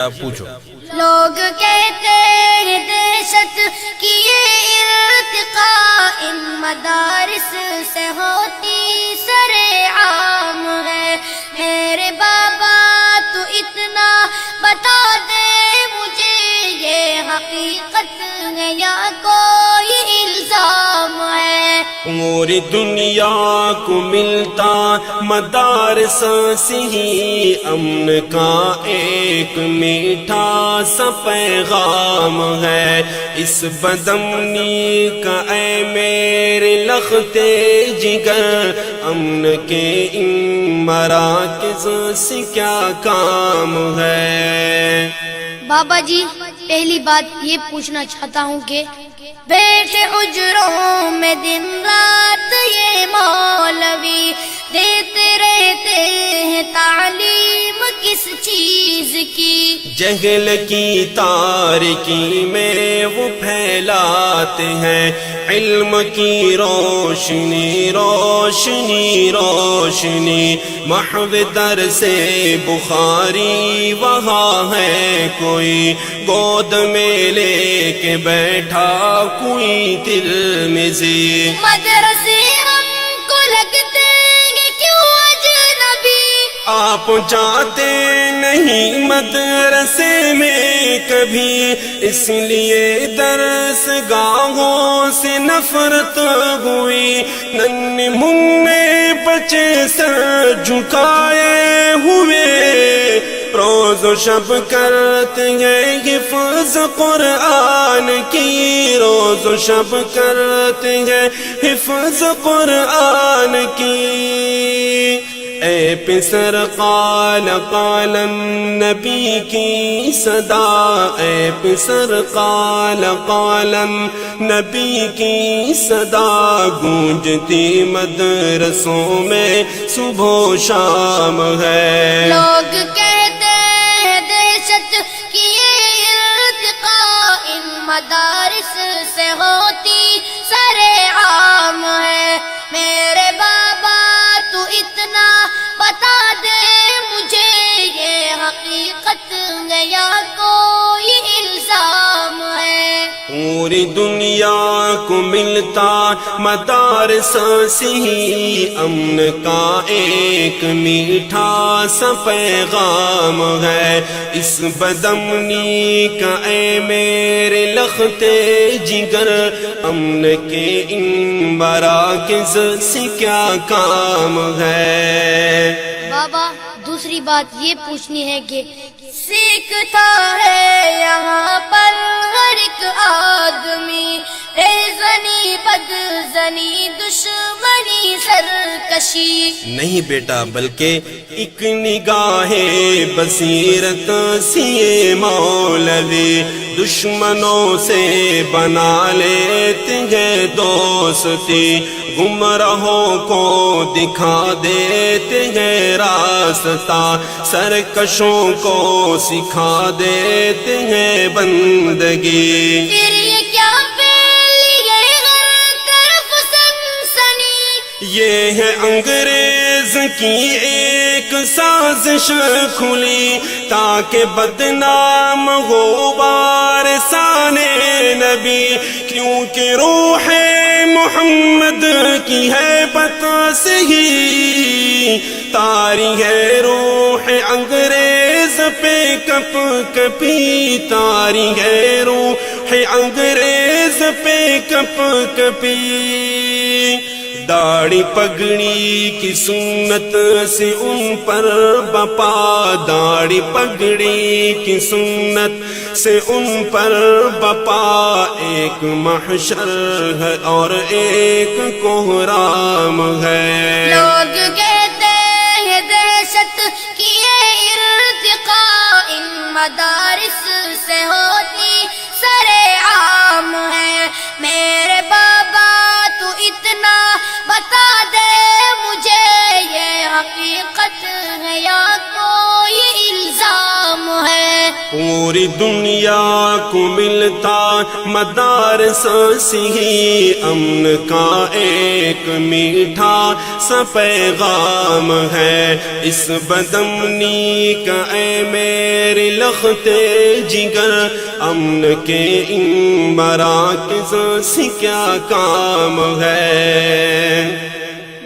آپ پوچھو۔ لوگ کہتے ہیں دہشت کی یہ ارتقاء ان مدارس سے ہوتی سر عام ہے۔ میرے بابا تو اتنا بتا دے مجھے، یہ حقیقت ہے یا کوئی الزام ہے؟ پوری دنیا کو ملتا مدارس سے ہی امن کا ایک میٹھا سا پیغام ہے۔ اس بدامنی کا اے میرے لختے جگر، امن کے ان مراکز سے کیا کام ہے؟ بابا جی، پہلی بات یہ پوچھنا چاہتا ہوں کہ بیٹھے حجروں میں دن رات یہ مولوی دیتے رہتے ہیں تعلیم کس چیز کی؟ جہل کی تاریکی میں وہ پھیلاتے ہیں علم کی روشنی روشنی روشنی۔ محو در سے بخاری وہاں ہے کوئی، گود میں لے کے بیٹھا کوئی تلمذی۔ مدرسے ہم کو لگتے ہیں کیوں اجنبی؟ آپ جاتے نہیں مدرسے میں کبھی، اس لیے درس گاہوں سے نفرت ہوئی۔ ننھے منھے بچے سر جھکائے ہوئے روز و شب کرتے ہیں حفظ قرآن کی، روز و شب کرتے ہیں حفظ قرآن کی۔ اے پسر قال قال النبی کی صدا، اے پسر قال قال النبی کی صدا، گونجتی مدرسوں میں صبح و شام ہے۔ لوگ کہتے ہیں دہشت کی یہ ارتقاء ان مدارس سے ہوتی سر عام ہے۔ میرے بابا تو اتنا بتا دے مجھے، یہ حقیقت ہے یا کوئی الزام ہے؟ پوری دنیا کو ملتا مدارس سے ہی امن کا ایک میٹھا سا پیغام ہے۔ اس بدامنی کا اے میرے لختے جگر، امن کے ان مراکز سے کیا کام ہے؟ بابا، دوسری بات یہ پوچھنی ہے کہ سیکھتا ہے یہاں پر ہر ایک آدمی زنی بدزنی دشمنی سرکشی؟ نہیں بیٹا، بلکہ ایک نگاہ بصیرت سی مولوی دشمنوں سے بنا لیتے ہیں دوستی، گمراہوں کو دکھا دیتے ہیں راستہ، سرکشوں کو سکھا دیتے ہیں بندگی۔ پھر یہ کیا پھیلی ہے ہر طرف سنسنی؟ یہ ہے انگریز کی ایک سازش کھلی تاکہ بدنام ہو وارثان نبی، کیونکہ روح محمد کی ہیبت سے ہی تاری ہے روح انگریز پہ کپ کپی، تاری ہے روح انگریز پہ کپ کپی۔ داڑھی پگڑی کی سنت سے ان پر بپا، داڑھی پگڑی کی سنت سے ان پر بپا، ایک محشر ہے اور ایک کوہرام ہے۔ لوگ کہتے ہیں دہشت کی یہ ارتقاء ان مدارس سے ہوتی سر عام ہے۔ میرے بابا تو اتنا بتا دے مجھے، یہ حقیقت ہے یا کوئی الزام ہے؟ پوری دنیا کو ملتا مدارس سے ہی امن کا ایک میٹھا سا پیغام ہے، اس بدامنی کا اے میرے لختے جگر، امن کے ان مراکز سے کیا کام ہے۔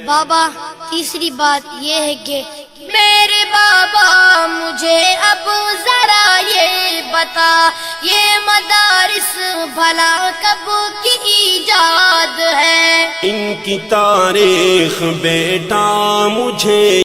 بابا تیسری بات یہ ہے کہ میرے بابا مجھے اب ذرا یہ بتا، یہ مدارس بھلا کب کی ایجاد ہے؟ ان کی تاریخ بیٹا مجھے